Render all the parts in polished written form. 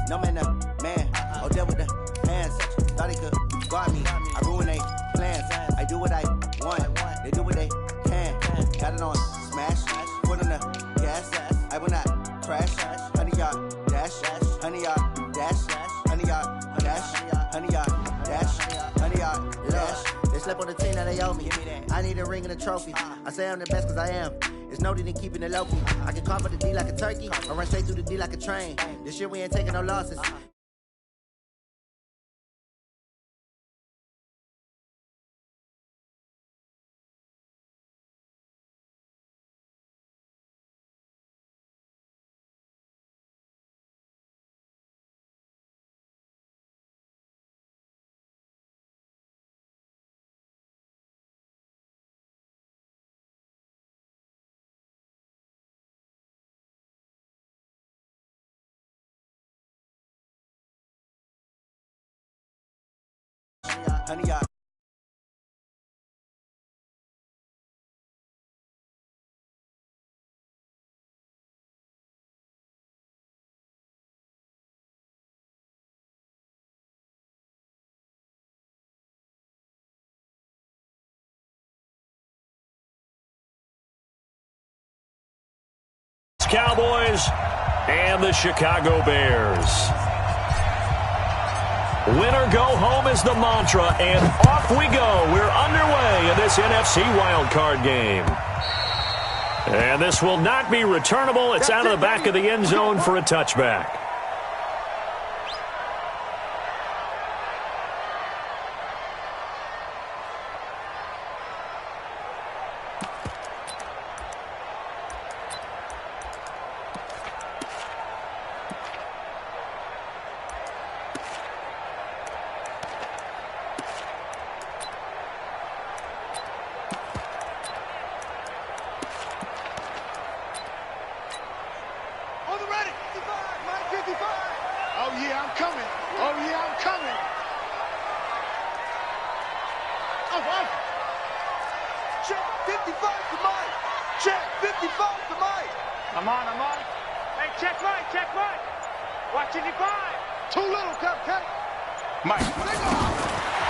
No man, man. Oh, there with the hands. Thought he could guard me. I ruin they plans. I do what I want. They do what they can. Got it on smash. Put on the gas. I will not crash. 100-yard dash. 100-yard dash. 100-yard dash. 100-yard dash. 100-yard dash. They slept on the team that they owe me. I need a ring and a trophy. I say I'm the best cause I am. It's noted in keeping it low key. I can carve up the D like a turkey. I run straight through the D like a train. This year we ain't taking no losses. Honey, Cowboys and the Chicago Bears. Winner go home is the mantra, and off we go. We're underway in this NFC wildcard game. And this will not be returnable. It's out of the back of the end zone for a touchback.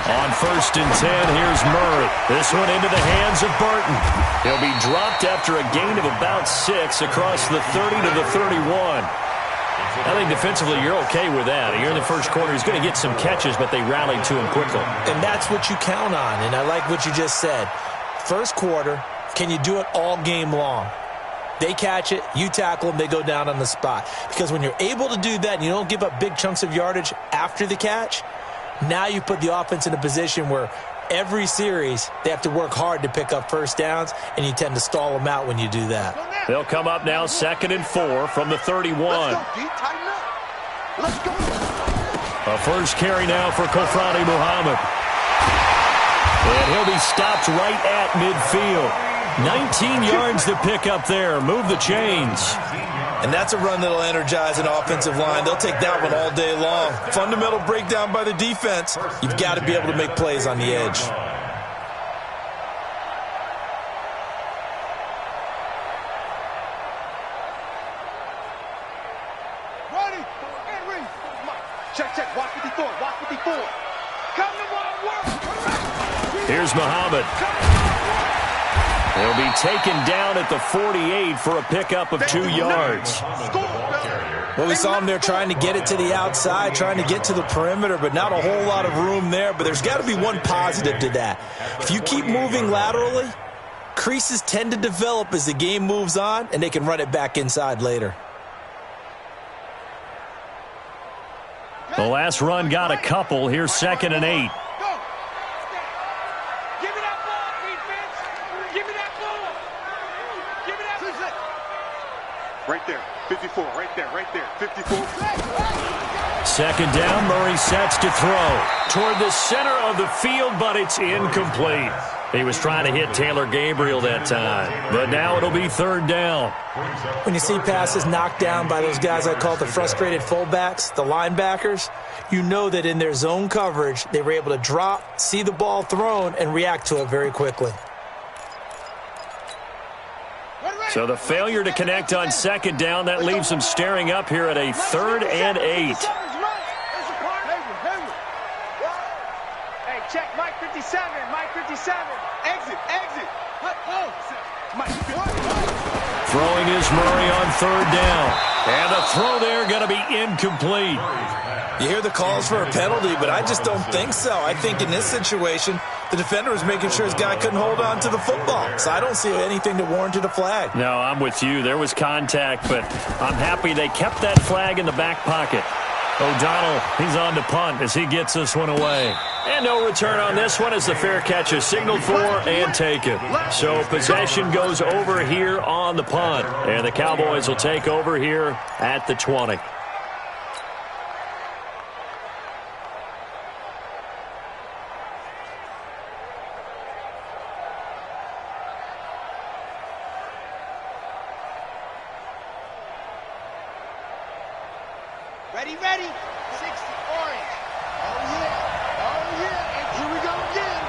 On 1st and 10, here's Murray. This one into the hands of Burton. He'll be dropped after a gain of about 6 across the 30 to the 31. I think defensively you're okay with that. Here in the first quarter, he's going to get some catches, but they rallied to him quickly. And that's what you count on, and I like what you just said. First quarter, can you do it all game long? They catch it, you tackle them, they go down on the spot. Because when you're able to do that and you don't give up big chunks of yardage after the catch, now you put the offense in a position where every series they have to work hard to pick up first downs, and you tend to stall them out when you do that. They'll come up now 2nd and 4 from the 31. Let's go. A first carry now for Kofrani Muhammad. And he'll be stopped right at midfield. 19 yards to pick up there. Move the chains. And that's a run that'll energize an offensive line. They'll take that one all day long. Fundamental breakdown by the defense. You've got to be able to make plays on the edge. Ready. Check. Watch 54. Come to work. Here's Muhammad. He'll be taken down at the 48 for a pickup of 2 yards. Well, we saw him there trying to get it to the outside, trying to get to the perimeter, but not a whole lot of room there. But there's got to be one positive to that. If you keep moving laterally, creases tend to develop as the game moves on, and they can run it back inside later. The last run got a couple. Here's 2nd and 8. Right there, 54, right there, 54. 2nd down, Murray sets to throw. Toward the center of the field, but it's incomplete. He was trying to hit Taylor Gabriel that time, but now it'll be 3rd down. When you see passes knocked down by those guys I call the frustrated fullbacks, the linebackers, you know that in their zone coverage, they were able to drop, see the ball thrown, and react to it very quickly. So the failure to connect on second down, that leaves them staring up here at a 3rd and 8. Hey, check, Mike 57, Mike 57. Exit. Throwing is Murray on 3rd down. And the throw there going to be incomplete. You hear the calls for a penalty, but I just don't think so. I think in this situation, the defender was making sure his guy couldn't hold on to the football. So I don't see anything that warranted a flag. No, I'm with you. There was contact, but I'm happy they kept that flag in the back pocket. O'Donnell, he's on to punt as he gets this one away. And no return on this one as the fair catch is signaled for and taken. So possession goes over here on the punt. And the Cowboys will take over here at the 20. Ready. 60, orange. Oh, yeah. And here we go again.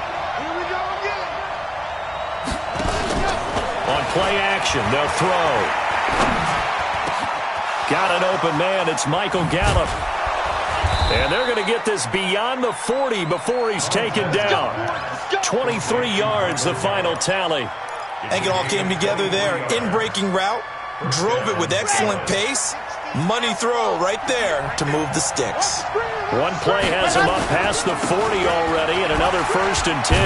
On play action, they'll throw. Got an open man. It's Michael Gallup. And they're going to get this beyond the 40 before he's taken down. 23 yards, the final tally. I think it all came together there. In-breaking route, drove it with excellent pace. Money throw right there to move the sticks. One play has him up past the 40 already, and another 1st and 10.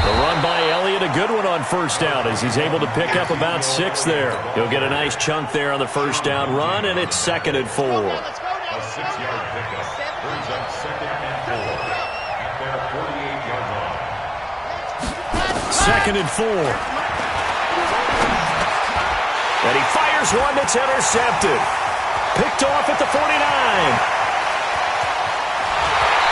The run by Elliott, a good one on 1st down as he's able to pick up about 6 there. He'll get a nice chunk there on the 1st down run, and it's 2nd and 4. A 6-yard pickup brings up 2nd and 4 at their 48-yard line. 2nd and 4. And he fires one that's intercepted. Picked off at the 49.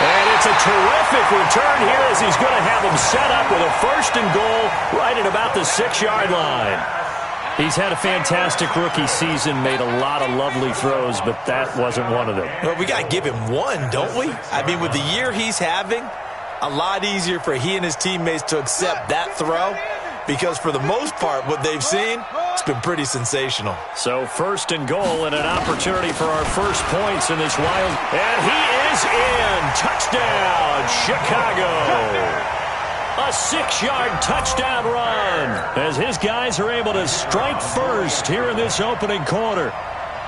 And it's a terrific return here as he's going to have him set up with a 1st and goal right at about the 6-yard line. He's had a fantastic rookie season, made a lot of lovely throws, but that wasn't one of them. Well, we got to give him one, don't we? I mean, with the year he's having, a lot easier for he and his teammates to accept that throw because for the most part, what they've seen, it's been pretty sensational. So 1st and goal and an opportunity for our first points in this wild. And he is in. Touchdown, Chicago. A 6-yard touchdown run as his guys are able to strike first here in this opening quarter.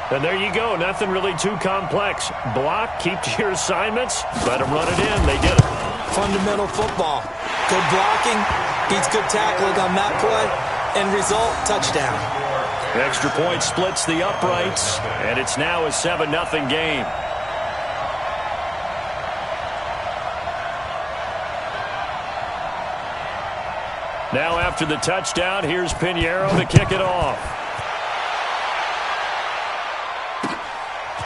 And there you go. Nothing really too complex. Block, keep to your assignments, let them run it in. They did it. Fundamental football. Good blocking, beats good tackling on that play. End result, touchdown. Extra point splits the uprights, and it's now a 7-0 game. Now after the touchdown, here's Pinheiro to kick it off.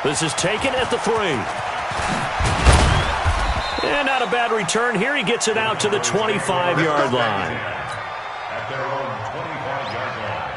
This is taken at the 3. And not a bad return here. He gets it out to the 25-yard line. At their own 25-yard line.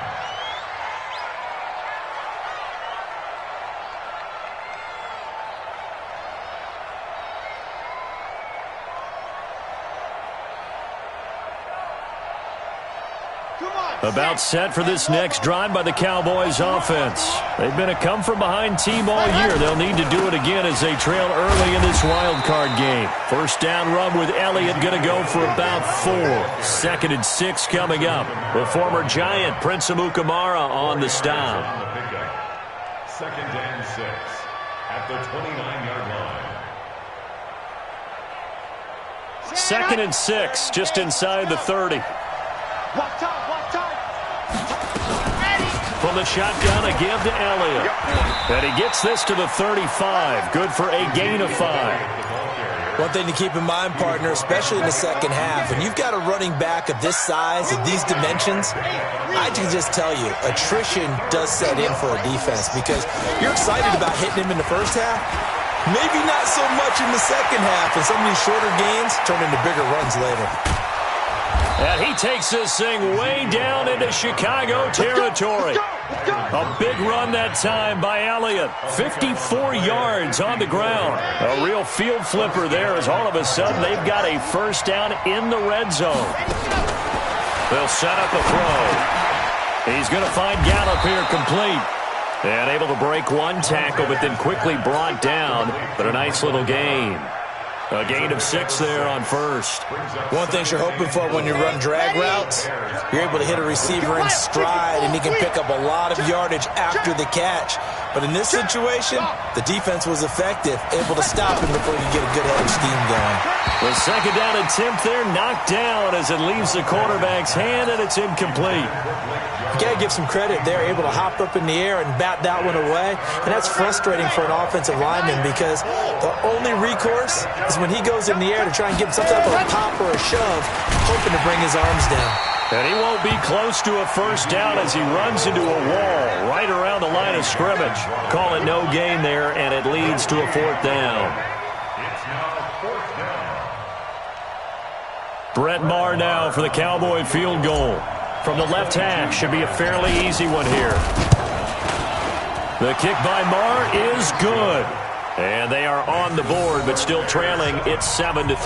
About set for this next drive by the Cowboys offense. They've been a come-from-behind team all year. They'll need to do it again as they trail early in this wild card game. 1st down run with Elliott going to go for about 4. 2nd and 6 coming up. The former Giant, Prince Amukamara, on the stop. 2nd and 6 at the 29-yard line. 2nd and 6, just inside the 30. From the shotgun, a give to Elliott. And he gets this to the 35. Good for a gain of 5. One thing to keep in mind, partner, especially in the second half, when you've got a running back of this size, of these dimensions, I can just tell you, attrition does set in for a defense because you're excited about hitting him in the first half. Maybe not so much in the second half, and some of these shorter gains turn into bigger runs later. And he takes this thing way down into Chicago territory. A big run that time by Elliott. 54 yards on the ground. A real field flipper there as all of a sudden they've got a 1st down in the red zone. They'll set up a throw. He's going to find Gallup here complete. And able to break one tackle, but then quickly brought down. But a nice little gain. A gain of 6 there on first. One thing you're hoping for when you run drag routes, you're able to hit a receiver in stride, and he can pick up a lot of yardage after the catch. But in this situation, the defense was effective, able to stop him before he could get a good head of steam going. The second down attempt there knocked down as it leaves the quarterback's hand, and it's incomplete. You got to give some credit. They're able to hop up in the air and bat that one away, and that's frustrating for an offensive lineman because the only recourse is when he goes in the air to try and give some type of a pop or a shove, hoping to bring his arms down. And he won't be close to a first down as he runs into a wall right around the line of scrimmage. Call it no gain there, and it leads to a 4th down. It's now 4th down. Brett Maher now for the Cowboy field goal. From the left hash, should be a fairly easy one here. The kick by Maher is good. And they are on the board, but still trailing. It's 7-3.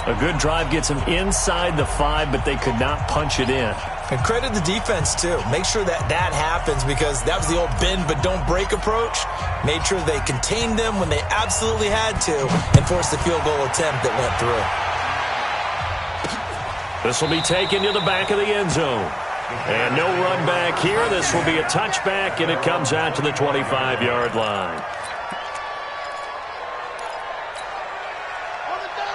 A good drive gets them inside the 5, but they could not punch it in. And credit the defense, too. Make sure that happens because that was the old bend but don't break approach. Made sure they contained them when they absolutely had to and forced the field goal attempt that went through. This will be taken to the back of the end zone. And no run back here. This will be a touchback, and it comes out to the 25-yard line.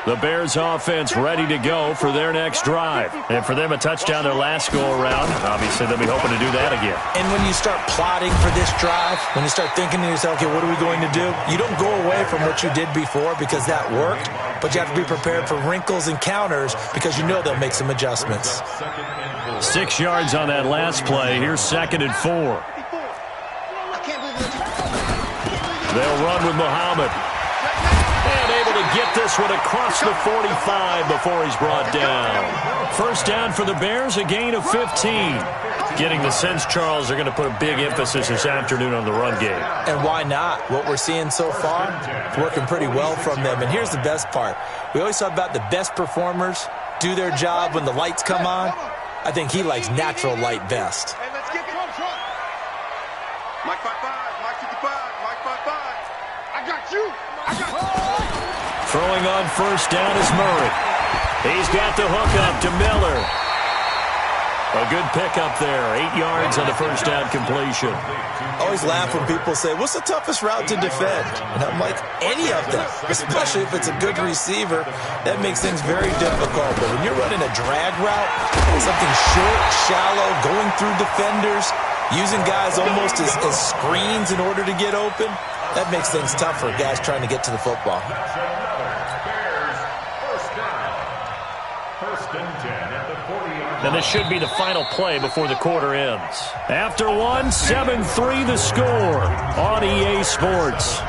The Bears offense ready to go for their next drive. And for them, a touchdown their last go-around. Obviously, they'll be hoping to do that again. And when you start plotting for this drive, when you start thinking to yourself, okay, what are we going to do? You don't go away from what you did before because that worked, but you have to be prepared for wrinkles and counters because you know they'll make some adjustments. 6 yards on that last play. Here's 2nd and 4. They'll run with Muhammad. And able to get this one across the 45 before he's brought down. First down for the Bears, a gain of 15. Getting the sense, Charles, they're going to put a big emphasis this afternoon on the run game. And why not? What we're seeing so far, it's working pretty well from them. And here's the best part. We always talk about the best performers do their job when the lights come on. I think he likes natural light best. Hey, let's get from front. Mike 5-5, Mike 55, Mike 5-5. I got you. I got you. Throwing on first down is Murray. He's got the hook up to Miller. A good pickup there. 8 yards on the first down completion. Always laugh when people say, what's the toughest route to defend? And I'm like, any of them, especially if it's a good receiver. That makes things very difficult. But when you're running a drag route, something short, shallow, going through defenders, using guys almost as screens in order to get open, that makes things tough for guys trying to get to the football. And this should be the final play before the quarter ends. After one, 7-3 the score on EA Sports.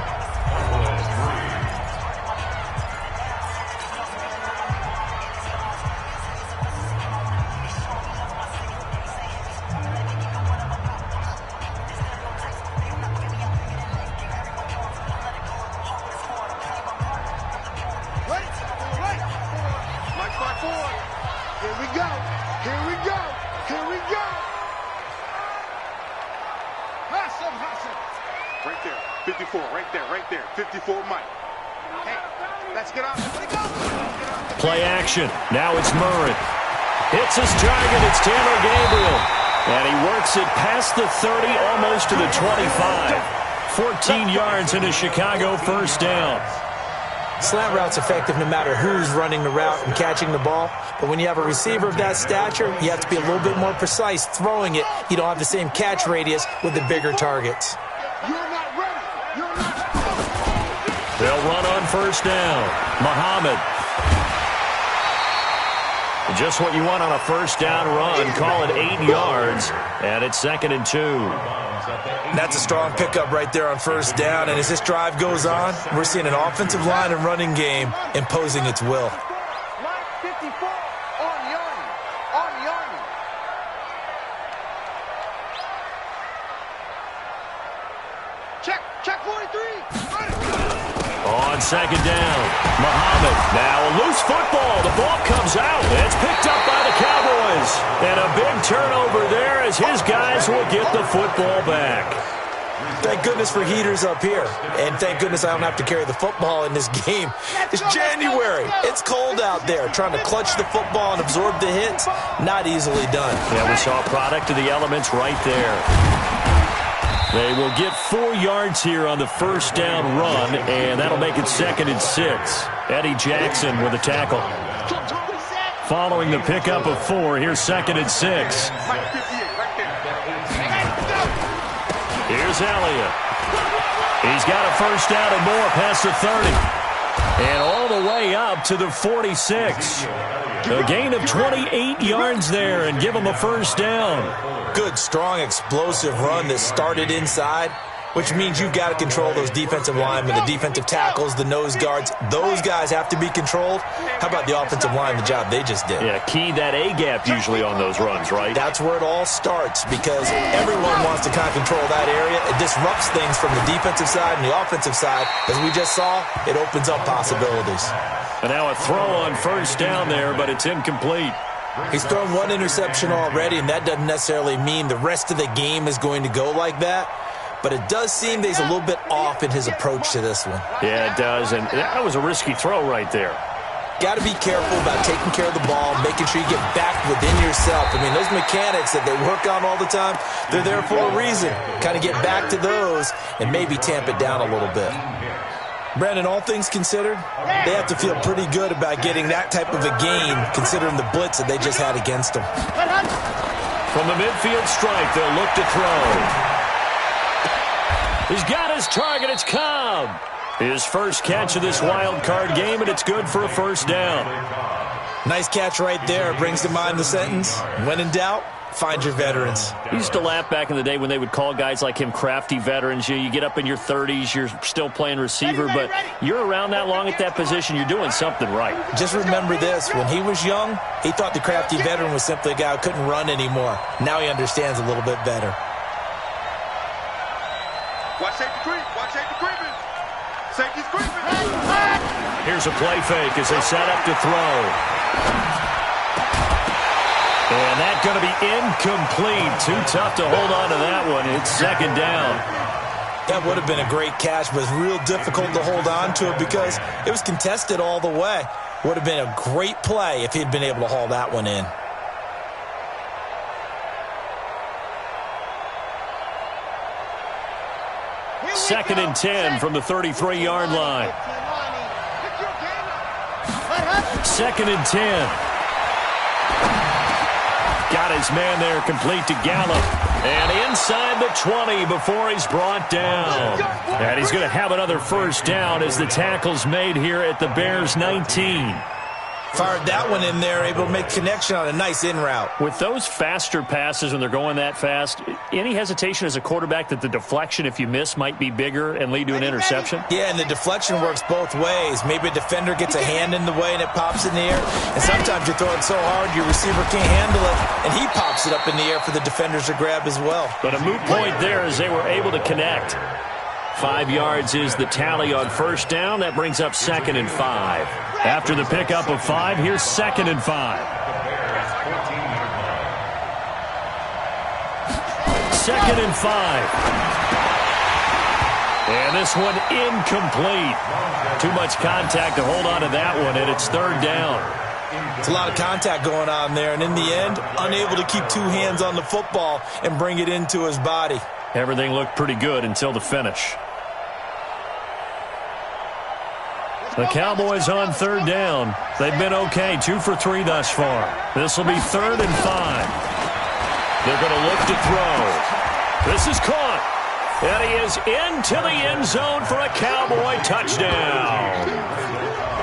Play action. Now it's Murray. Hits his target. It's Taylor Gabriel. And he works it past the 30, almost to the 25. 14 yards in a Chicago first down. Slant route's effective no matter who's running the route and catching the ball. But when you have a receiver of that stature, you have to be a little bit more precise throwing it. You don't have the same catch radius with the bigger targets. You're not ready. You're not ready. They'll run on first down. Muhammad. Just what you want on a first down run. Call it 8 yards. And it's 2nd and 2. That's a strong pickup right there on first down. And as this drive goes on, we're seeing an offensive line and running game imposing its will. Line 54 on Yarny. On Yarny. Check 43. On on second down. Muhammad, now a loose football. The ball comes out. It's picked up by the Cowboys. And a big turnover there as his guys will get the football back. Thank goodness for heaters up here. And thank goodness I don't have to carry the football in this game. It's January. It's cold out there. Trying to clutch the football and absorb the hits, not easily done. Yeah, we saw a product of the elements right there. They will get 4 yards here on the first down run, and that'll make it 2nd and 6. Eddie Jackson with a tackle. Following the pickup of 4, here's 2nd and 6. Here's Elliott. He's got a first down and more past the 30. And all the way up to the 46. A gain of 28 yards there and give him a first down. Good, strong, explosive run that started inside, which means you've got to control those defensive linemen, the defensive tackles, the nose guards. Those guys have to be controlled. How about the offensive line, the job they just did? Yeah, key that A-gap usually on those runs, right? That's where it all starts because everyone wants to kind of control that area. It disrupts things from the defensive side and the offensive side. As we just saw, it opens up possibilities. And now a throw on first down there, but it's incomplete. He's thrown 1 interception already, and that doesn't necessarily mean the rest of the game is going to go like that. But it does seem that he's a little bit off in his approach to this one. Yeah, it does, and that was a risky throw right there. Got to be careful about taking care of the ball, making sure you get back within yourself. I mean, those mechanics that they work on all the time, they're there for a reason. Kind of get back to those and maybe tamp it down a little bit. Brandon, all things considered, they have to feel pretty good about getting that type of a gain, considering the blitz that they just had against them. From the midfield stripe, they'll look to throw. He's got his target. It's Cobb. His first catch of this wild card game, and it's good for a first down. Nice catch right there. Brings to mind the sentence, when in doubt, find your veterans. We used to laugh back in the day when they would call guys like him crafty veterans. You get up in your 30s, you're still playing receiver, but you're around that long at that position, you're doing something right. Just remember this. When he was young, he thought the crafty veteran was simply a guy who couldn't run anymore. Now he understands a little bit better. Watch safety creep. Watch safety creeping. Safety's creeping. Here's a play fake as they set up to throw. And that's going to be incomplete. Too tough to hold on to that one. It's 2nd down. That would have been a great catch, but it's real difficult to hold on to it because it was contested all the way. Would have been a great play if he'd been able to haul that one in. Second and 10 from the 33-yard line. 2nd and 10. Got his man there complete to Gallup. And inside the 20 before he's brought down. And he's going to have another first down as the tackle's made here at the Bears' 19. Fired that one in there, able to make connection on a nice in route. With those faster passes when they're going that fast, any hesitation as a quarterback that the deflection, if you miss, might be bigger and lead to an interception? Yeah, and the deflection works both ways. Maybe a defender gets a hand in the way and it pops in the air. And sometimes you throw it so hard your receiver can't handle it, and he pops it up in the air for the defenders to grab as well. But a moot point there as they were able to connect. 5 yards is the tally on first down. That brings up 2nd and 5. After the pickup of 5, here's 2nd and 5. 2nd and 5. And this one incomplete. Too much contact to hold on to that one, and it's 3rd down. It's a lot of contact going on there, and in the end, unable to keep 2 hands on the football and bring it into his body. Everything looked pretty good until the finish. The Cowboys on 3rd down. They've been okay, 2 for 3 thus far. This will be 3rd and 5. They're going to look to throw. This is caught. And he is into the end zone for a Cowboy touchdown.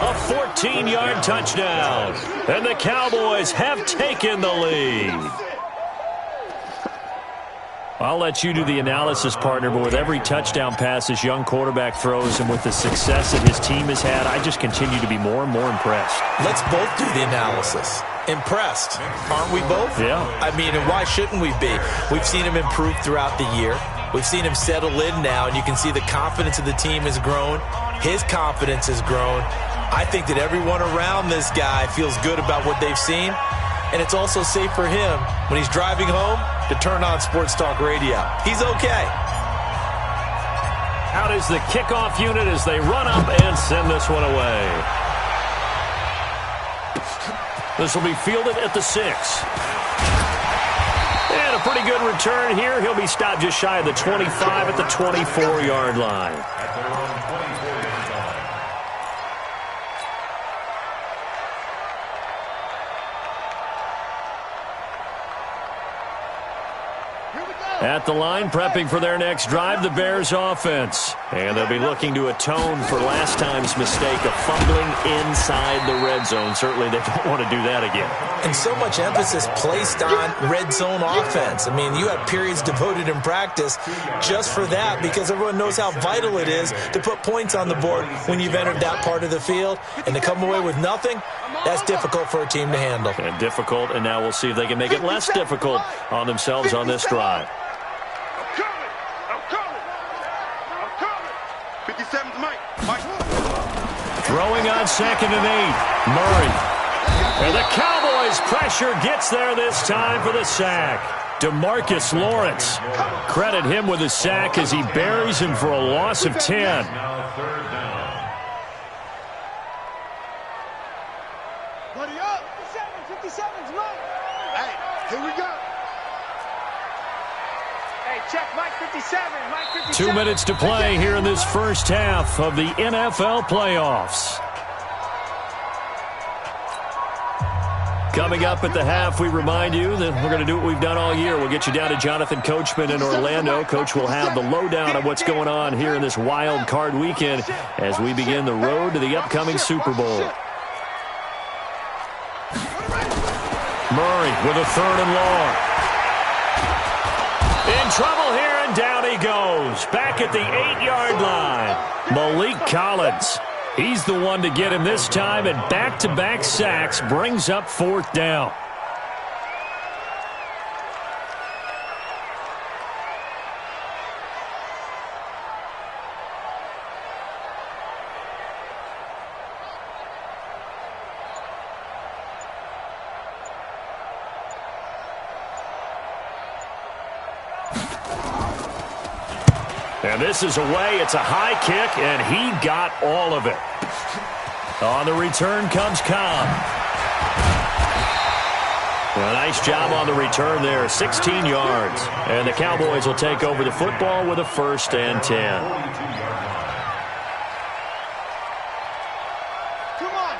A 14-yard touchdown. And the Cowboys have taken the lead. I'll let you do the analysis, partner, but with every touchdown pass this young quarterback throws and with the success that his team has had, I just continue to be more and more impressed. Let's both do the analysis. Impressed. Aren't we both? Yeah. I mean, and why shouldn't we be? We've seen him improve throughout the year. We've seen him settle in now, and you can see the confidence of the team has grown. His confidence has grown. I think that everyone around this guy feels good about what they've seen. And it's also safe for him when he's driving home to turn on Sports Talk Radio. He's okay. Out is the kickoff unit as they run up and send this one away. This will be fielded at the 6. And a pretty good return here. He'll be stopped just shy of the 25 at the 24-yard line. At the line, prepping for their next drive, the Bears offense. And they'll be looking to atone for last time's mistake of fumbling inside the red zone. Certainly they don't want to do that again. And so much emphasis placed on red zone offense. I mean, you have periods devoted in practice just for that because everyone knows how vital it is to put points on the board when you've entered that part of the field. And to come away with nothing, that's difficult for a team to handle. And difficult, and now we'll see if they can make it less difficult on themselves on this drive. 57's Mike. Throwing on 2nd and 8. Murray. And the Cowboys' pressure gets there this time for the sack. DeMarcus Lawrence. Credit him with a sack as he buries him for a loss of 10. Buddy up. 57's Mike. Hey, here we go. Hey, check Mike 57. Mike 57. 2 minutes to play here in this first half of the NFL playoffs. Coming up at the half, we remind you that we're going to do what we've done all year. We'll get you down to Jonathan Coachman in Orlando. Coach will have the lowdown on what's going on here in this wild card weekend as we begin the road to the upcoming Super Bowl. Murray with a 3rd and long. In trouble here, and down he goes. Back at the 8-yard line. Malik Collins. He's the one to get him this time, and back-to-back sacks brings up 4th down. And this is away. It's a high kick, and he got all of it. On the return comes Cobb. A nice job on the return there, 16 yards. And the Cowboys will take over the football with a 1st and 10.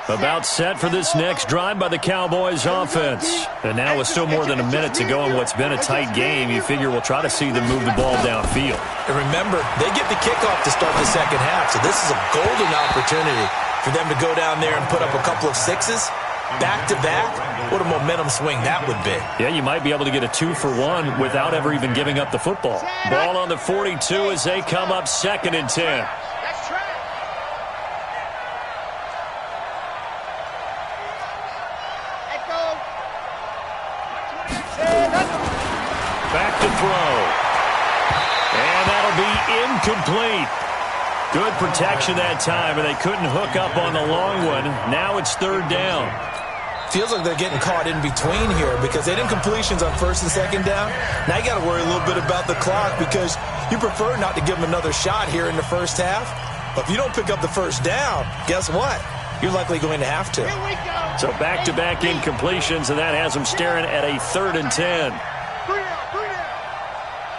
About set for this next drive by the Cowboys offense. And now with still more than a minute to go in what's been a tight game, you figure we'll try to see them move the ball downfield. And remember, they get the kickoff to start the second half, so this is a golden opportunity for them to go down there and put up a couple of 6s. Back-to-back, what a momentum swing that would be. Yeah, you might be able to get a 2-for-1 without ever even giving up the football. Ball on the 42 as they come up 2nd and 10. Back to throw. And that'll be incomplete. Good protection that time, and they couldn't hook up on the long one. Now it's 3rd down. Feels like they're getting caught in between here because they did completions on 1st and 2nd down. Now you got to worry a little bit about the clock because you prefer not to give them another shot here in the first half. But if you don't pick up the 1st down, guess what? You're likely going to have to. So back-to-back incompletions, and that has them staring at a 3rd and 10.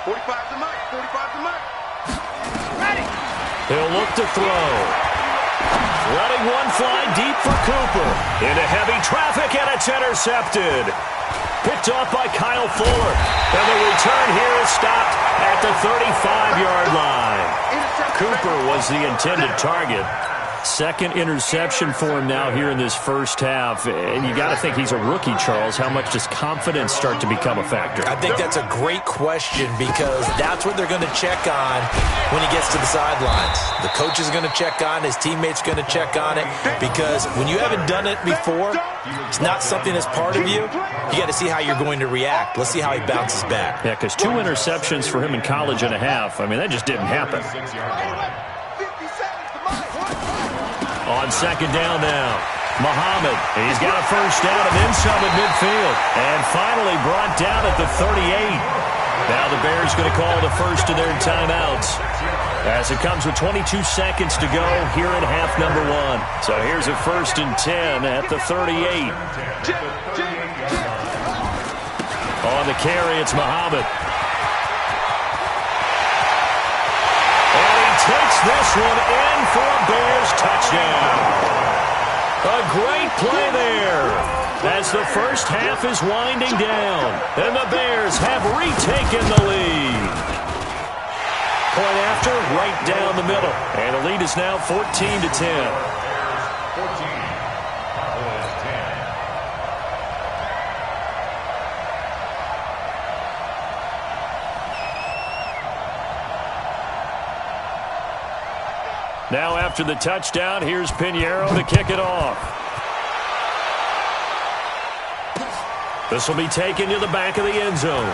45 to Mike. 45 to Mike. Ready. He'll look to throw. Letting one fly deep for Cooper. Into heavy traffic, and it's intercepted. Picked off by Kyle Fuller. And the return here is stopped at the 35-yard line. Cooper was the intended target. 2nd interception for him now here in this first half. And you got to think he's a rookie, Charles. How much does confidence start to become a factor? I think that's a great question because that's what they're going to check on when he gets to the sidelines. The coach is going to check on, his teammates going to check on it because when you haven't done it before, it's not something that's part of you. You got to see how you're going to react. Let's see how he bounces back. Yeah, because 2 interceptions for him in college and a half, I mean, that just didn't happen. On second down now, Muhammad. He's got a first down and then some at midfield. And finally brought down at the 38. Now the Bears going to call the first of their timeouts, as it comes with 22 seconds to go here in half number 1. So here's a 1st and 10 at the 38. On the carry, it's Muhammad. And he takes this one in for a Bears touchdown. A great play there, as the first half is winding down, and the Bears have retaken the lead. Point after, right down the middle, and the lead is now 14-10. Now after the touchdown, here's Pinheiro to kick it off. This will be taken to the back of the end zone.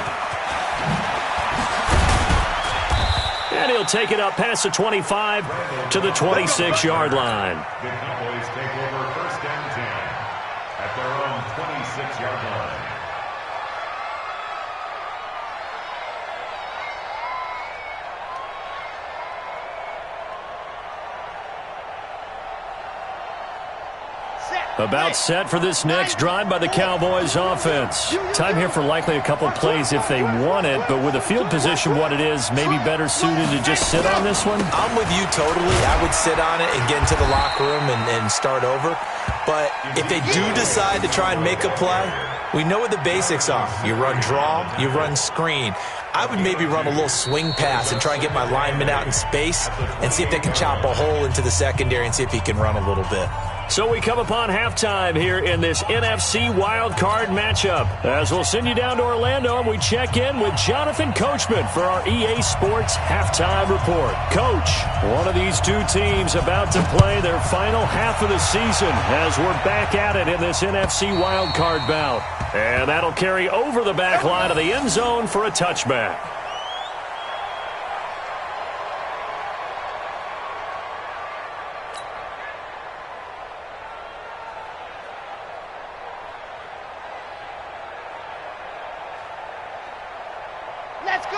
And he'll take it up past the 25 to the 26-yard line. The Cowboys take over 1st and 10 at their own 26-yard line. About set for this next drive by the Cowboys offense. Time here for likely a couple plays if they want it, but with the field position what it is, maybe better suited to just sit on this one? I'm with you totally. I would sit on it and get into the locker room and start over. But if they do decide to try and make a play, we know what the basics are. You run draw, you run screen. I would maybe run a little swing pass and try and get my lineman out in space and see if they can chop a hole into the secondary and see if he can run a little bit. So we come upon halftime here in this NFC Wild Card matchup. As we'll send you down to Orlando, and we check in with Jonathan Coachman for our EA Sports Halftime Report. Coach, one of these two teams about to play their final half of the season as we're back at it in this NFC Wild Card bout. And that'll carry over the back line of the end zone for a touchback.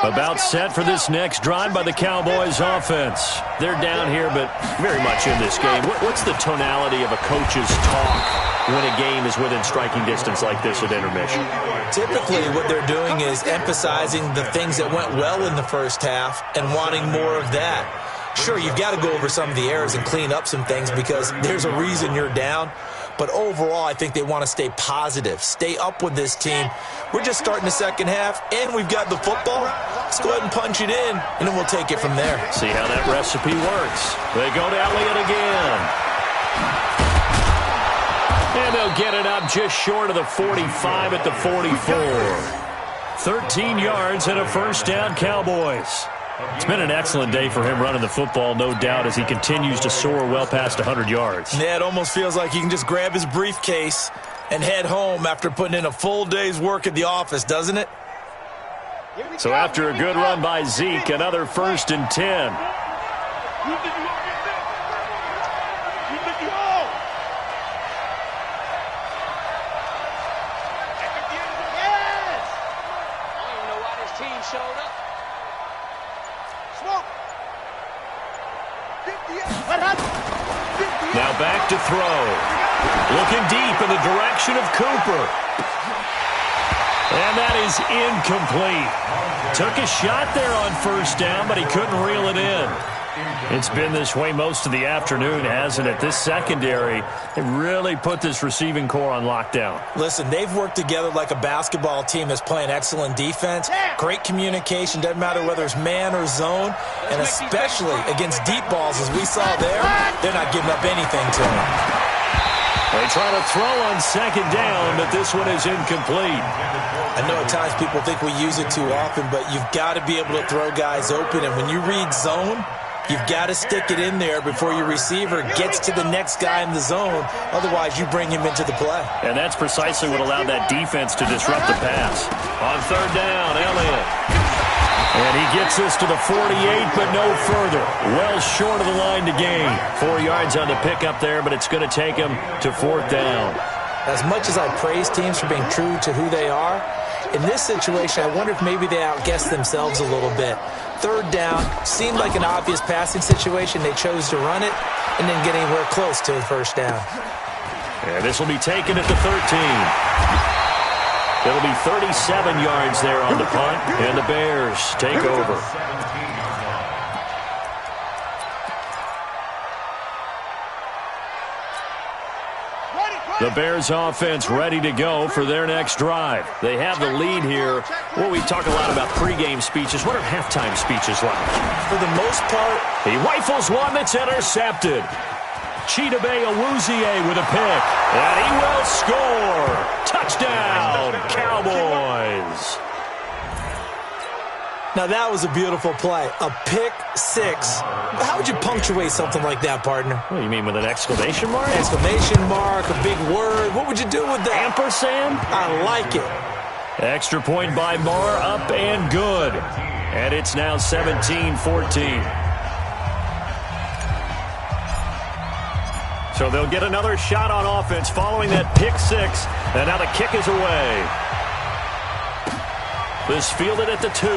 About set for this next drive by the Cowboys offense. They're down here, but very much in this game. What's the tonality of a coach's talk when a game is within striking distance like this at intermission? Typically, what they're doing is emphasizing the things that went well in the first half and wanting more of that. Sure, you've got to go over some of the errors and clean up some things because there's a reason you're down. But overall, I think they want to stay positive, stay up with this team. We're just starting the second half, and we've got the football. Let's go ahead and punch it in, and then we'll take it from there. See how that recipe works. They go to Elliott again. And they'll get it up just short of the 45 at the 44. 13 yards and a first down, Cowboys. It's been an excellent day for him running the football, no doubt, as he continues to soar well past 100 yards. Yeah, it almost feels like he can just grab his briefcase and head home after putting in a full day's work at the office, doesn't it? So after a good run by Zeke, another 1st and 10. Now back to throw. Looking deep in the direction of Cooper. And that is incomplete. Took a shot there on first down, but he couldn't reel it in. It's been this way most of the afternoon, hasn't it? This secondary, they really put this receiving core on lockdown. Listen, they've worked together like a basketball team that's playing excellent defense. Great communication, doesn't matter whether it's man or zone. And especially against deep balls, as we saw there, they're not giving up anything to them. They try to throw on second down, but this one is incomplete. I know at times people think we use it too often, but you've got to be able to throw guys open. And when you read zone, you've got to stick it in there before your receiver gets to the next guy in the zone. Otherwise, you bring him into the play. And that's precisely what allowed that defense to disrupt the pass. On third down, Elliott. And he gets this to the 48, but no further. Well short of the line to gain. 4 yards on the pickup there, but it's going to take him to 4th down. As much as I praise teams for being true to who they are, in this situation, I wonder if maybe they outguessed themselves a little bit. 3rd down seemed like an obvious passing situation. They chose to run it and didn't get anywhere close to the 1st down. And this will be taken at the 13. It'll be 37 yards there on the punt, and the Bears take over. The Bears offense ready to go for their next drive. They have the lead here. Well, we talk a lot about pregame speeches. What are halftime speeches like? For the most part, he rifles one that's intercepted. Chidobe Awuzie with a pick, and he will score. Touchdown, Cowboys. Now that was a beautiful play. A pick 6. How would you punctuate something like that, partner? What do you mean, with an exclamation mark? Exclamation mark, a big word. What would you do with that? Ampersand? I like it. Extra point by Marr, up and good. And it's now 17-14. So they'll get another shot on offense following that pick 6. And now the kick is away. This fielded at the 2.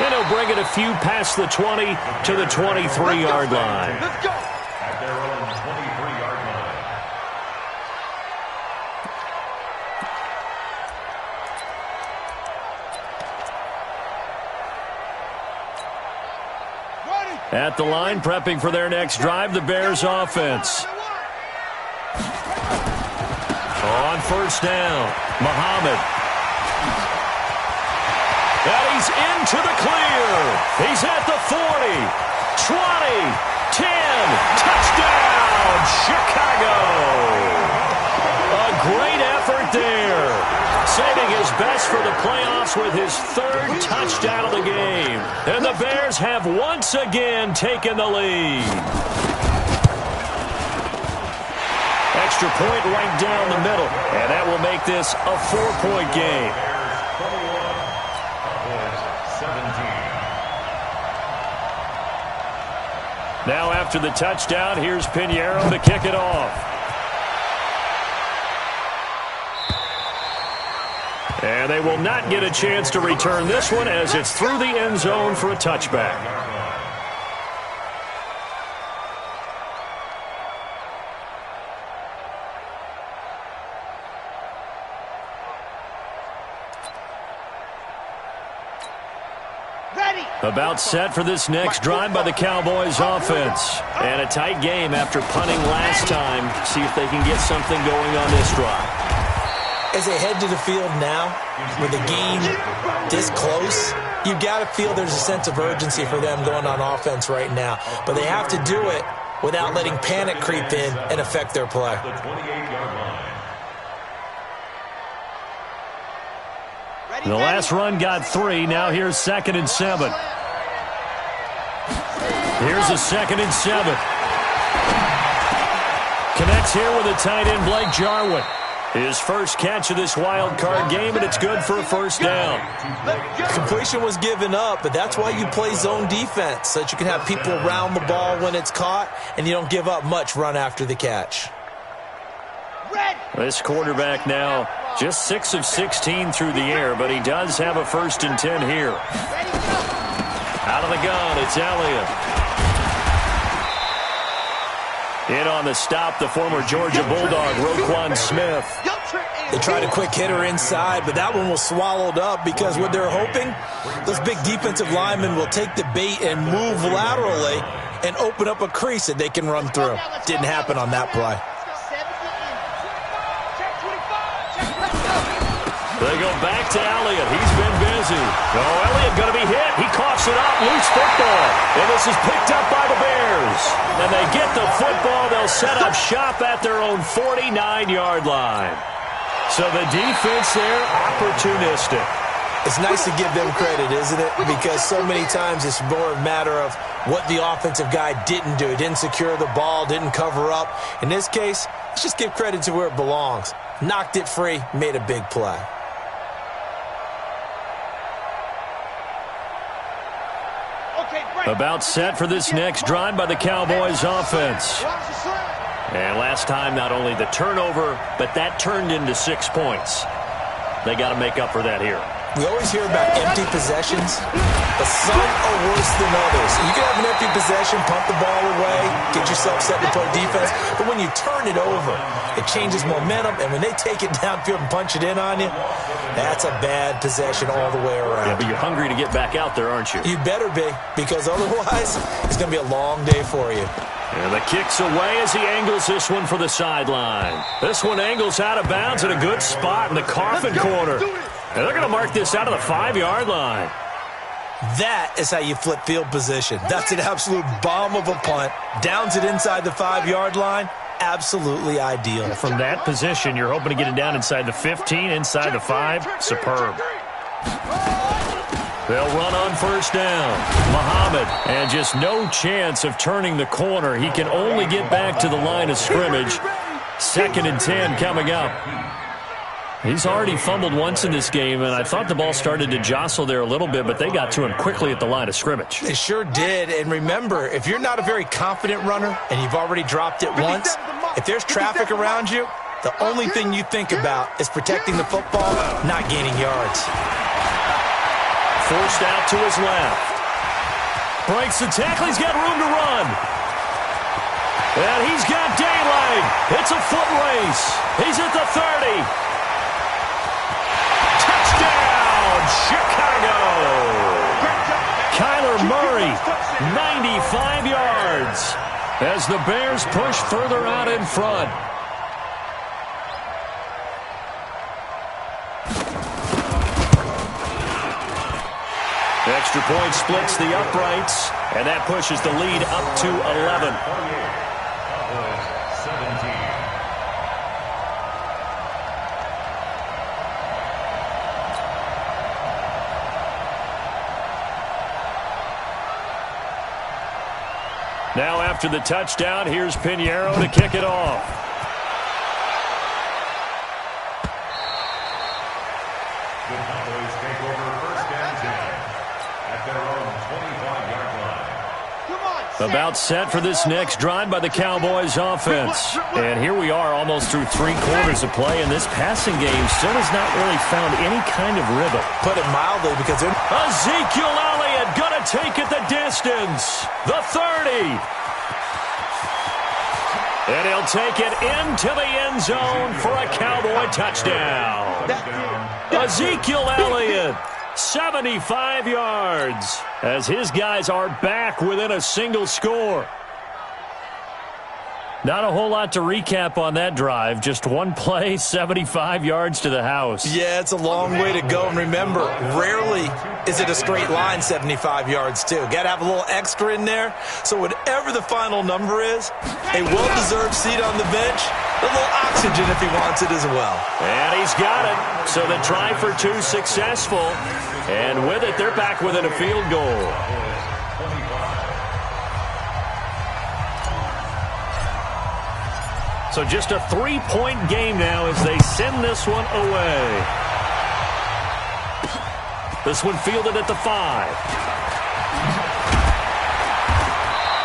And he'll bring it a few past the 20 to the 23-yard line. Let's go. At their own 23-yard line. At the line, prepping for their next drive, the Bears offense. On 1st down, Muhammad. And he's into the clear. He's at the 40, 20, 10. Touchdown, Chicago. A great effort there. Saving his best for the playoffs with his 3rd touchdown of the game. And the Bears have once again taken the lead. Extra point right down the middle. And that will make this a 4-point game. 17. Now after the touchdown, here's Pinheiro to kick it off. And they will not get a chance to return this one as it's through the end zone for a touchback. About set for this next drive by the Cowboys offense. And a tight game after punting last time. See if they can get something going on this drive. As they head to the field now, with the game this close, you got to feel there's a sense of urgency for them going on offense right now. But they have to do it without letting panic creep in and affect their play. The 28-yard line. The last run got 3. Now here's 2nd and 7. Here's a 2nd and 7. Connects here with a tight end, Blake Jarwin. His first catch of this wild card game, and it's good for a 1st down. Completion was given up, but that's why you play zone defense, so that you can have people around the ball when it's caught, and you don't give up much run after the catch. This quarterback now just 6 of 16 through the air, but he does have a 1st and 10 here. Out of the gun, it's Elliott. In on the stop, the former Georgia Bulldog, Roquan Smith. They tried a quick hitter inside, but that one was swallowed up because what they're hoping, those big defensive linemen will take the bait and move laterally and open up a crease that they can run through. Didn't happen on that play. They go back to Elliott. He's been busy. Oh, Elliott going to be hit. He coughs it up. Loose football. And this is picked up by the Bears. And they get the football. They'll set up shop at their own 49-yard line. So the defense there, opportunistic. It's nice to give them credit, isn't it? Because so many times it's more a matter of what the offensive guy didn't do. He didn't secure the ball, didn't cover up. In this case, let's just give credit to where it belongs. Knocked it free, made a big play. About set for this next drive by the Cowboys offense. And last time, not only the turnover, but that turned into 6 points. They got to make up for that here. We always hear about empty possessions, but some are worse than others. You can have an empty possession, pump the ball away, get yourself set to play defense, but when you turn it over, it changes momentum, and when they take it downfield and punch it in on you, that's a bad possession all the way around. Yeah, but you're hungry to get back out there, aren't you? You better be, because otherwise, it's going to be a long day for you. And the kick's away as he angles this one for the sideline. This one angles out of bounds at a good spot in the coffin corner. And they're going to mark this out of the 5-yard line. That is how you flip field position. That's an absolute bomb of a punt. Downs it inside the 5-yard line. Absolutely ideal. From that position, you're hoping to get it down inside the 15, inside the 5. Superb. They'll run on first down. Muhammad, and just no chance of turning the corner. He can only get back to the line of scrimmage. 2nd and 10 coming up. He's already fumbled once in this game, and I thought the ball started to jostle there a little bit, but they got to him quickly at the line of scrimmage. They sure did, and remember, if you're not a very confident runner and you've already dropped it once, if there's traffic around you, the only thing you think about is protecting the football, not gaining yards. Forced out to his left. Breaks the tackle. He's got room to run. And he's got daylight. It's a foot race. He's at the 30. Chicago! Kyler Murray, 95 yards as the Bears push further out in front. Extra point splits the uprights, and that pushes the lead up to 11. Now after the touchdown, here's Pinheiro to kick it off. The Cowboys take over first and 10 at their own 25-yard line. About set for this next drive by the Cowboys offense. And here we are almost through 3 quarters of play, and this passing game still has not really found any kind of rhythm. Put it mildly, because they're... Ezekiel Elliott gonna take it the distance. The 30. And he'll take it into the end zone for a Cowboy touchdown. Ezekiel Elliott, 75 yards, as his guys are back within a single score. Not a whole lot to recap on that drive. Just one play, 75 yards to the house. Yeah, it's a long way to go. And remember, rarely is it a straight line 75 yards, too. Got to have a little extra in there. So whatever the final number is, a well-deserved seat on the bench, a little oxygen if he wants it as well. And he's got it. So the try for 2 successful. And with it, they're back within a field goal. So just a 3-point game now as they send this one away. This one fielded at the 5.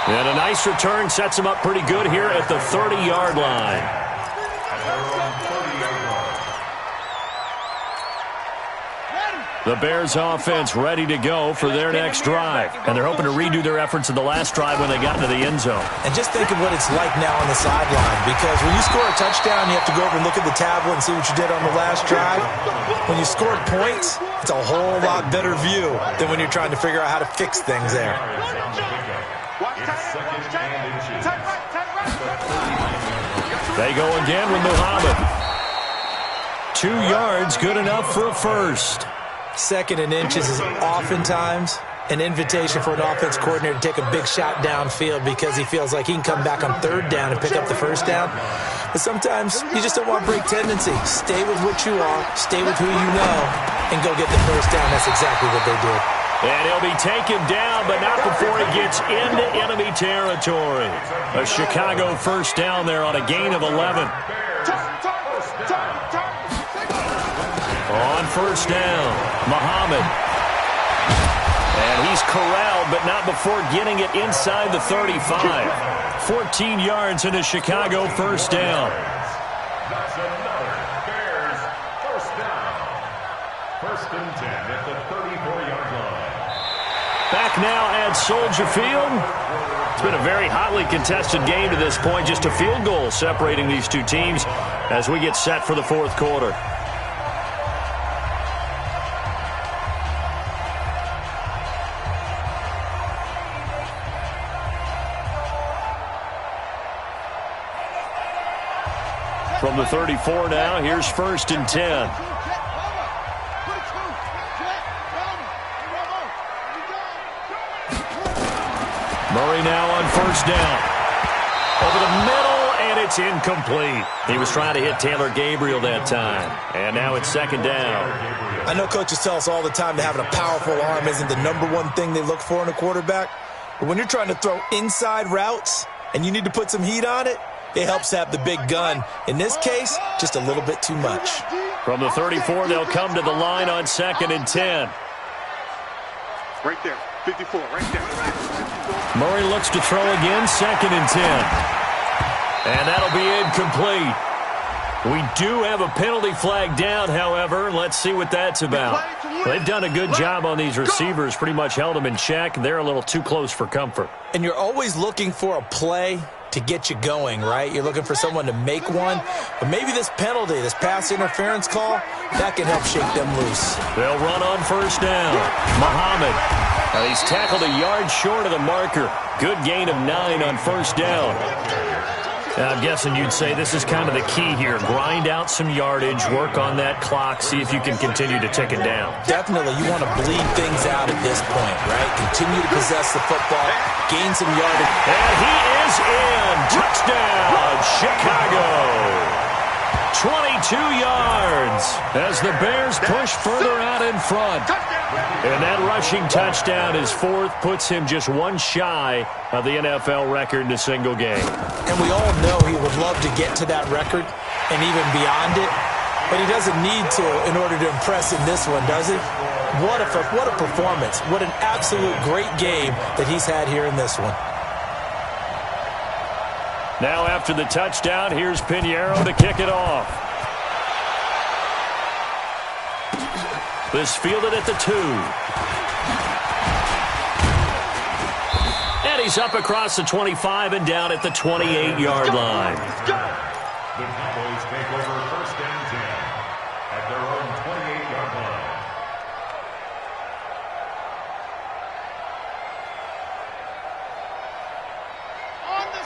And a nice return sets him up pretty good here at the 30-yard line. The Bears offense ready to go for their next drive. And they're hoping to redo their efforts in the last drive when they got into the end zone. And just think of what it's like now on the sideline. Because when you score a touchdown, you have to go over and look at the tablet and see what you did on the last drive. When you scored points, it's a whole lot better view than when you're trying to figure out how to fix things there. They go again with Muhammad. 2 yards, good enough for a first. 2nd and inches is oftentimes an invitation for an offense coordinator to take a big shot downfield because he feels like he can come back on 3rd down and pick up the first down. But sometimes you just don't want break tendency. Stay with what you are, stay with who you know, and go get the first down. That's exactly what they did. And he'll be taken down, but not before he gets into enemy territory. A Chicago first down there on a gain of 11. On first down, Muhammad. And he's corralled, but not before getting it inside the 35. 14 yards into Chicago, first down. That's another Bears first down. First and 10 at the 34-yard line. Back now at Soldier Field. It's been a very hotly contested game to this point. Just a field goal separating these two teams as we get set for the fourth quarter. From the 34 now, here's first and 10. Murray now on first down. Over the middle, and it's incomplete. He was trying to hit Taylor Gabriel that time. And now it's second down. I know coaches tell us all the time that having a powerful arm isn't the #1 thing they look for in a quarterback. But when you're trying to throw inside routes and you need to put some heat on it, it helps to have the big gun. In this case, just a little bit too much. From the 34, they'll come to the line on second and 10. Right there, 54, right there. 54. Murray looks to throw again, second and 10. And that'll be incomplete. We do have a penalty flag down, however. Let's see what that's about. They've done a good job on these receivers, pretty much held them in check. They're a little too close for comfort. And you're always looking for a play to get you going, right? You're looking for someone to make one. But maybe this penalty, this pass interference call, that can help shake them loose. They'll run on first down. Muhammad. He's tackled a yard short of the marker. Good gain of 9 on first down. I'm guessing you'd say this is kind of the key here. Grind out some yardage, work on that clock, see if you can continue to tick it down. Definitely, you want to bleed things out at this point, right? Continue to possess the football, gain some yardage. And he is in. Touchdown, Chicago. 22 yards as the Bears push further out in front. And that rushing touchdown, his fourth, puts him just one shy of the NFL record in a single game. And we all know he would love to get to that record and even beyond it, but he doesn't need to in order to impress in this one, does he? What a performance. What an absolute great game that he's had here in this one. Now after the touchdown, here's Pinheiro to kick it off. This fielded at the 2. And he's up across the 25 and down at the 28-yard line. The Cowboys take over first and 10 at their own 28-yard line.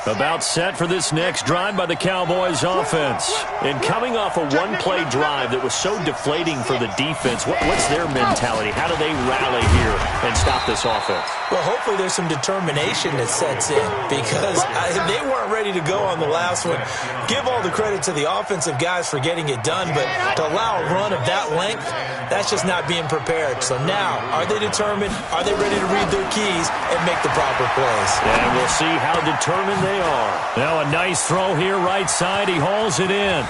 About set for this next drive by the Cowboys offense. And coming off a one-play drive that was so deflating for the defense, what's their mentality? How do they rally here and stop this offense? Well, hopefully there's some determination that sets in because they weren't ready to go on the last one. Give all the credit to the offensive guys for getting it done, but to allow a run of that length, that's just not being prepared. So now, are they determined? Are they ready to read their keys and make the proper plays? And we'll see how determined they are. Now a nice throw here right side. He hauls it in.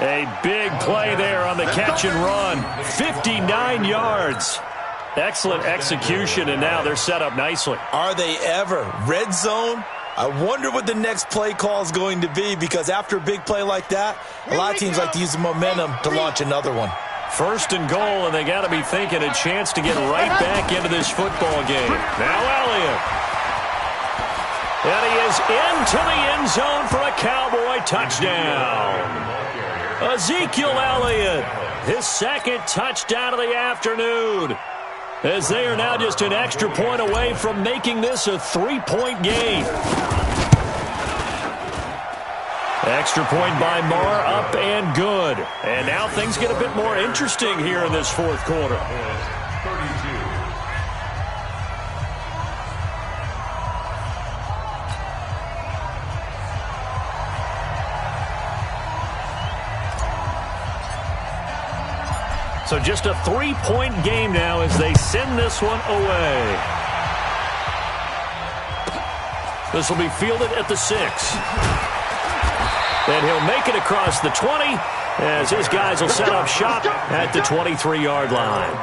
A big play there on the catch and run. 59 yards. Excellent execution, and now they're set up nicely. Are they ever? Red zone? I wonder what the next play call is going to be because after a big play like that, a lot of teams like to use the momentum to launch another one. First and goal, and they got to be thinking a chance to get right back into this football game. Now Elliott. And he is into the end zone for a Cowboy touchdown. Ezekiel Elliott, his second touchdown of the afternoon, as they are now just an extra point away from making this a 3-point game. Extra point by Marr, up and good. And now things get a bit more interesting here in this fourth quarter. 32. So just a 3-point game now as they send this one away. This will be fielded at the 6. And he'll make it across the 20 as his guys will set up shop at the 23-yard line.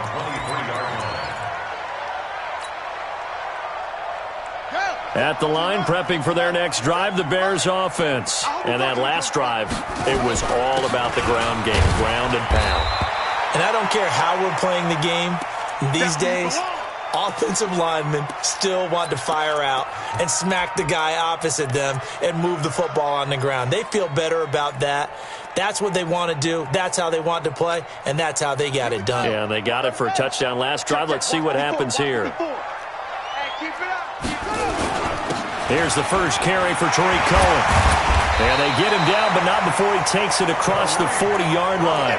At the line, prepping for their next drive, the Bears offense. And that last drive, it was all about the ground game, ground and pound. And I don't care how we're playing the game these days, offensive linemen still want to fire out and smack the guy opposite them and move the football on the ground. They feel better about that. That's what they want to do. That's how they want to play, and that's how they got it done. Yeah, they got it for a touchdown last drive. Let's see what happens here. Here's the first carry for Tariq Cohen. And they get him down, but not before he takes it across the 40-yard line.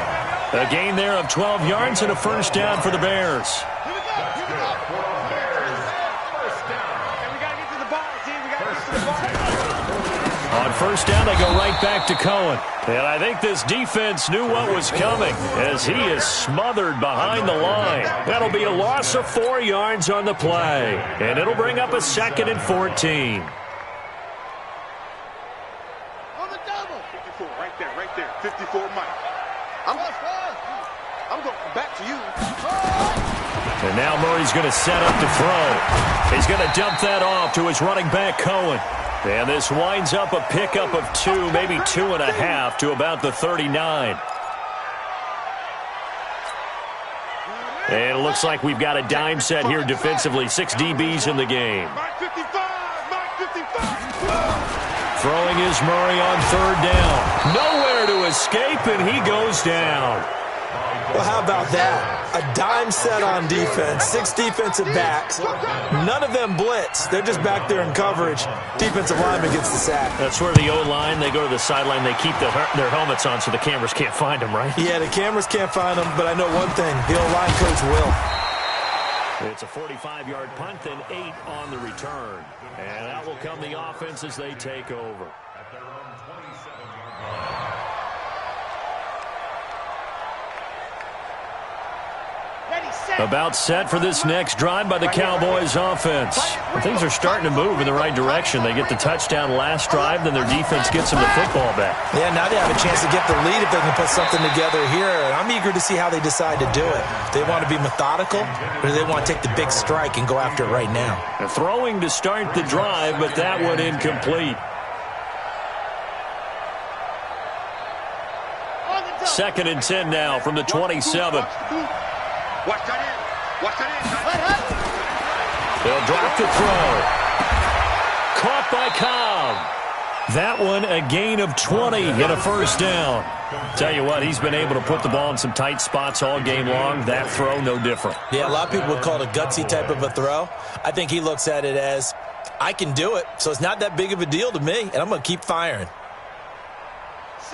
A gain there of 12 yards and a first down for the Bears. On first down, they go right back to Cohen. And I think this defense knew what was coming as he is smothered behind the line. That'll be a loss of 4 yards on the play. And it'll bring up a 2nd and 14. On the double. 54, right there. 54, Mike. I'm going back to you. And now Murray's going to set up to throw. He's going to dump that off to his running back, Cohen. And this winds up a pickup of 2, maybe 2.5 to about the 39. And it looks like we've got a dime set here defensively. 6 DBs in the game. Throwing is Murray on third down. Nowhere to escape, and he goes down. Well, how about that? A dime set on defense, 6 defensive backs. None of them blitz. They're just back there in coverage. Defensive lineman gets the sack. That's where the O-line, they go to the sideline, they keep their helmets on so the cameras can't find them, right? Yeah, the cameras can't find them, but I know one thing. The O-line coach will. It's a 45-yard punt, then 8 on the return. And that will come the offense as they take over. At their own 27-yard line. About set for this next drive by the Cowboys offense. Things are starting to move in the right direction. They get the touchdown last drive, then their defense gets them the football back. Yeah, now they have a chance to get the lead if they can put something together here. I'm eager to see how they decide to do it. Do they want to be methodical, or do they want to take the big strike and go after it right now? Throwing to start the drive, but that one incomplete. 2nd and 10 now from the 27. Watch that in. Watch that in. They'll drop the throw. Caught by Cobb. That one a gain of 20 and a first down. Tell you what, he's been able to put the ball in some tight spots all game long. That throw, no different. Yeah, a lot of people would call it a gutsy type of a throw. I think he looks at it as, I can do it, so it's not that big of a deal to me, and I'm going to keep firing.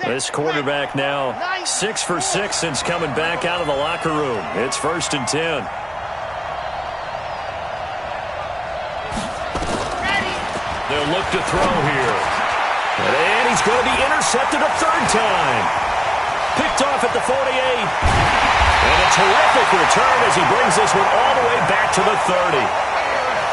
This quarterback now 6 for 6 since coming back out of the locker room. It's 1st and 10. They'll look to throw here. And he's going to be intercepted a 3rd time. Picked off at the 48. And a terrific return as he brings this one all the way back to the 30.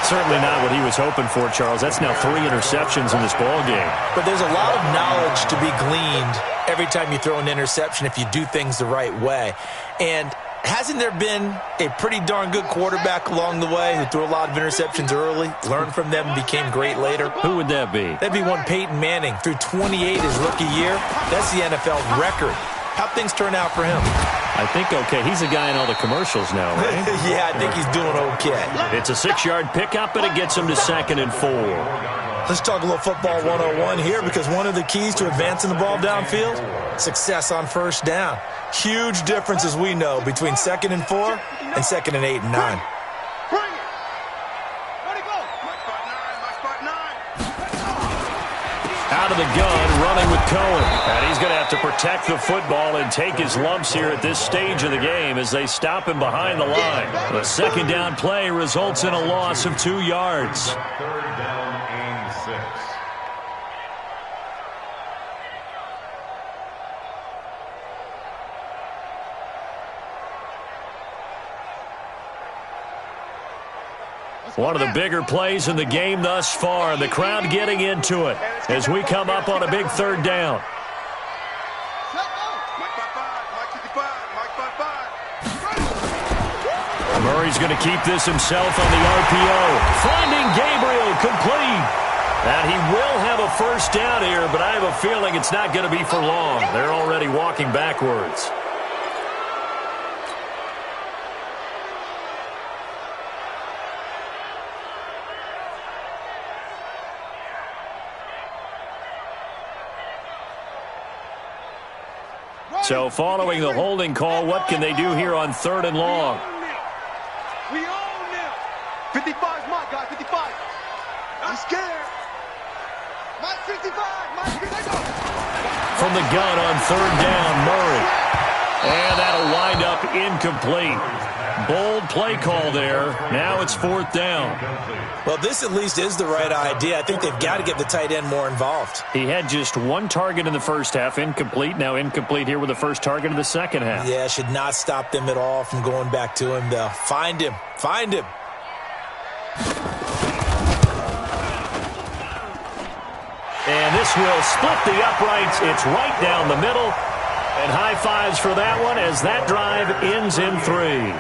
Certainly not what he was hoping for, Charles. That's now 3 interceptions in this ball game. But there's a lot of knowledge to be gleaned every time you throw an interception if you do things the right way. And hasn't there been a pretty darn good quarterback along the way who threw a lot of interceptions early, learned from them, and became great later? Who would that be? That'd be one Peyton Manning. Threw 28 his rookie year. That's the NFL record. How'd things turn out for him? I think okay. He's a guy in all the commercials now, right? Yeah, I think he's doing okay. It's a 6-yard pickup, and it gets him to 2nd and 4. Let's talk a little football 101 here, because one of the keys to advancing the ball downfield, success on first down. Huge difference, as we know, between 2nd and 4 and 2nd and 8 and 9. Out of the gun, running with Cohen. And he's going to have to protect the football and take his lumps here at this stage of the game as they stop him behind the line. The 2nd down play results in a loss of 2 yards. 3rd down and 6. One of the bigger plays in the game thus far. The crowd getting into it as we come up on a big 3rd down. He's going to keep this himself on the RPO. Finding Gabriel complete. And he will have a first down here, but I have a feeling it's not going to be for long. They're already walking backwards. So following the holding call, what can they do here on 3rd and long? We own them. 55's my guy, 55. I'm scared. My 55, my 55. From the gun on 3rd down, Murray. And that'll wind up incomplete. Bold play call there. Now it's 4th down. Well, this at least is the right idea. I think they've got to get the tight end more involved. He had just 1 target in the first half, incomplete. Now incomplete here with the first target in the second half. Yeah, should not stop them at all from going back to him, though. Find him. Find him. And this will split the uprights. It's right down the middle. And high fives for that one as that drive ends in 3.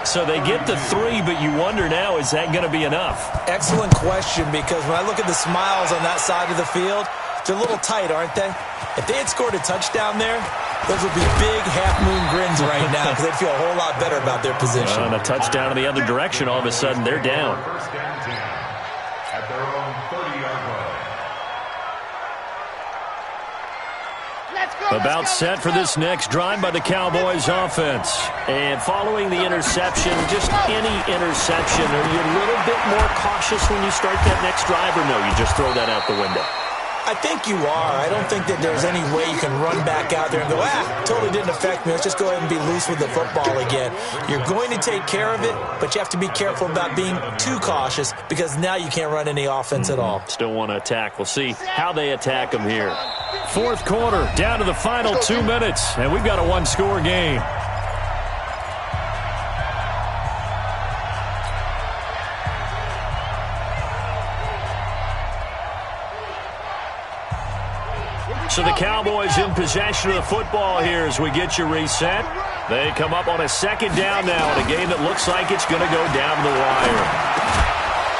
So they get the 3, but you wonder now, is that going to be enough? Excellent question, because when I look at the smiles on that side of the field, they're a little tight, aren't they? If they had scored a touchdown there, those would be big half-moon grins right now because they'd feel a whole lot better about their position. And a touchdown in the other direction, all of a sudden they're down. First down 10 at their own 30-yard line. About set for this next drive by the Cowboys offense. And following the interception, just any interception, are you a little bit more cautious when you start that next drive, or no, you just throw that out the window? I think you are. I don't think that there's any way you can run back out there and go, totally didn't affect me. Let's just go ahead and be loose with the football again. You're going to take care of it, but you have to be careful about being too cautious because now you can't run any offense at all. Still want to attack. We'll see how they attack them here. 4th quarter, down to the final 2 minutes, and we've got a 1-score game. So the Cowboys in possession of the football here as we get you reset. They come up on a 2nd down now in a game that looks like it's going to go down the wire.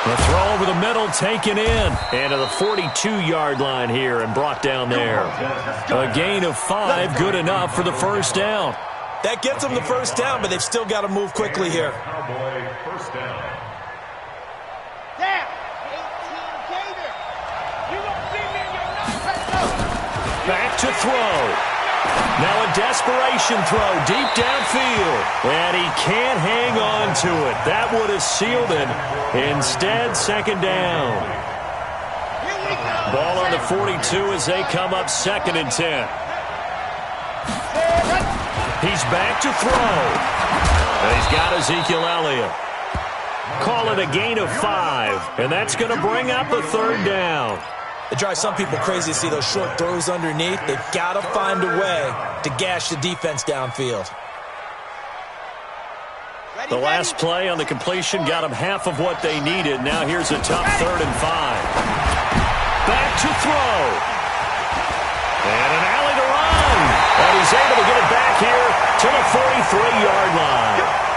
The throw over the middle taken in. And to the 42-yard line here and brought down there. A gain of 5, good enough for the first down. That gets them the first down, but they've still got to move quickly here. Cowboy first down. Back to throw. Now a desperation throw deep downfield. And he can't hang on to it. That would have sealed it. Instead, 2nd down. Ball on the 42 as they come up 2nd and 10. He's back to throw. And he's got Ezekiel Elliott. Call it a gain of 5. And that's going to bring up a 3rd down. It drives some people crazy to see those short throws underneath. They've got to find a way to gash the defense downfield. The last play on the completion got them half of what they needed. Now here's a tough 3rd and 5. Back to throw. And an alley to run. And he's able to get it back here to the 43-yard line.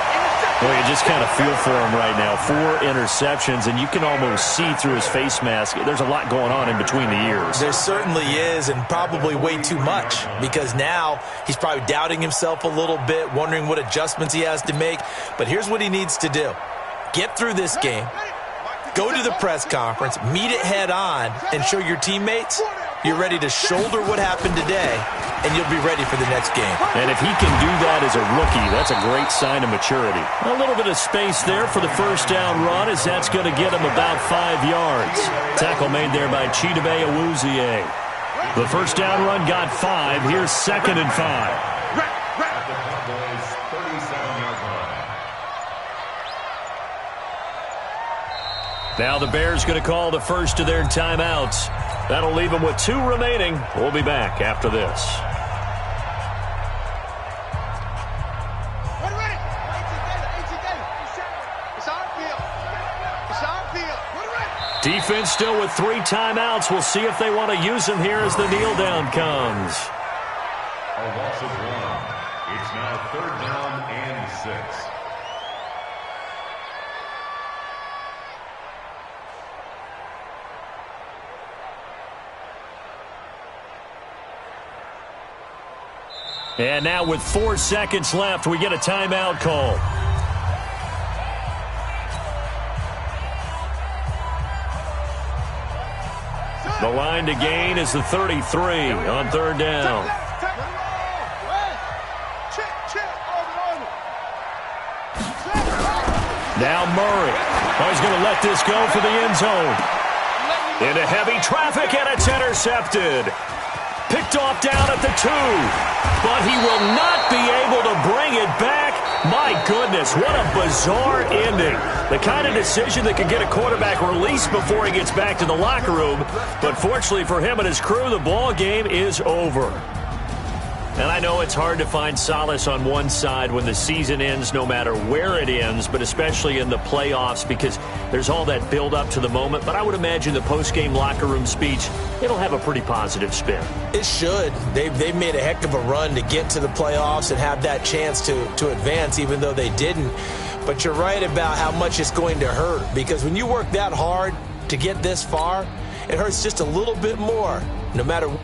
Well, you just kind of feel for him right now. 4 interceptions, and you can almost see through his face mask. There's a lot going on in between the ears. There certainly is, and probably way too much, because now he's probably doubting himself a little bit, wondering what adjustments he has to make. But here's what he needs to do. Get through this game, go to the press conference, meet it head on, and show your teammates you're ready to shoulder what happened today, and you'll be ready for the next game. And if he can do that as a rookie, that's a great sign of maturity. A little bit of space there for the first down run, as that's going to get him about 5 yards. Tackle made there by Chidobe Awuzie. The first down run got 5. Here's 2nd and 5. Now the Bears going to call the first of their timeouts. That'll leave them with 2 remaining. We'll be back after this. Defense still with 3 timeouts. We'll see if they want to use them here as the kneel down comes. A loss of 1. It's now 3rd down and 6. And now with 4 seconds left, we get a timeout call. The line to gain is the 33 on third down. Now Murray. Oh, he's going to let this go for the end zone. Into heavy traffic, and it's intercepted. Picked off down at the 2. But he will not be able to bring it back. My goodness, what a bizarre ending. The kind of decision that can get a quarterback released before he gets back to the locker room. But fortunately for him and his crew, the ball game is over. And I know it's hard to find solace on one side when the season ends, no matter where it ends, but especially in the playoffs, because there's all that build-up to the moment. But I would imagine the post-game locker room speech, it'll have a pretty positive spin. It should. They've made a heck of a run to get to the playoffs and have that chance to advance, even though they didn't. But you're right about how much it's going to hurt, because when you work that hard to get this far, it hurts just a little bit more, no matter what.